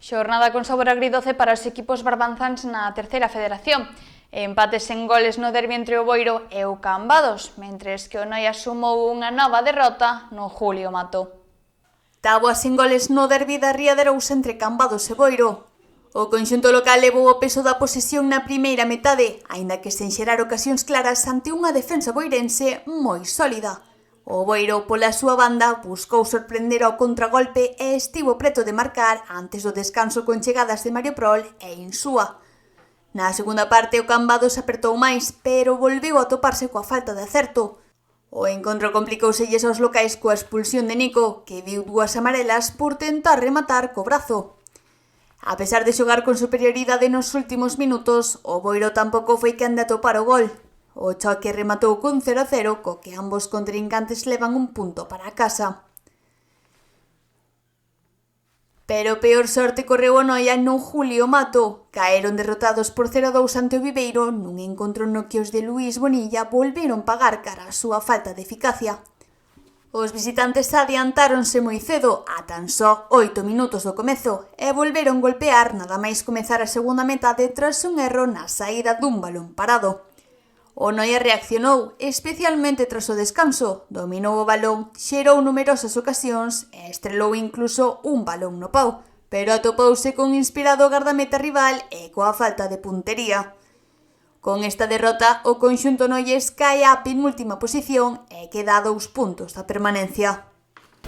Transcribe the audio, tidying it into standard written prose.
Xornada con sabor agridoce para os equipos barbanzáns na terceira federación. Empates en goles no derbi entre o Boiro e o Cambados, mentres que o Noia sumou unha nova derrota no Julio Mato. Táboas en goles no derbi da Ría de Arousa entre Cambados e Boiro. O conxunto local levou o peso da posesión na primeira metade, aínda que sen xerar ocasións claras ante unha defensa boirense moi sólida. O Boiro, pola súa banda, buscou sorprender ao contragolpe e estivo preto de marcar antes do descanso con chegadas de Mario Prol e Insúa. Na segunda parte o Cambados apertou máis, pero volveu a toparse coa falta de acerto. O encontro complicouselles aos locais coa expulsión de Nico, que viu 2 amarelas por tentar rematar co brazo. A pesar de xogar con superioridade nos últimos minutos, o Boiro tampouco foi quen de atopar o gol. O choque rematou con 0-0, co que ambos contrincantes levan un punto para a casa. Pero peor sorte correu o Noia no Julio Mato. Caeron derrotados por 0-2 ante o Viveiro nun encontro no que os de Luís Bonilla volveron pagar cara a súa falta de eficacia. Os visitantes adiantáronse moi cedo, a tan só 8 minutos do comezo, e volveron golpear nada máis comezar a segunda metade tras un erro na saída dun balón parado. O Noia reaccionou, especialmente tras o descanso, dominou o balón, xerou numerosas ocasións e estrelou incluso un balón no pau, pero atopouse con inspirado gardameta rival e coa falta de puntería. Con esta derrota, o conxunto noies cae á penúltima posición e queda a 2 puntos da permanencia.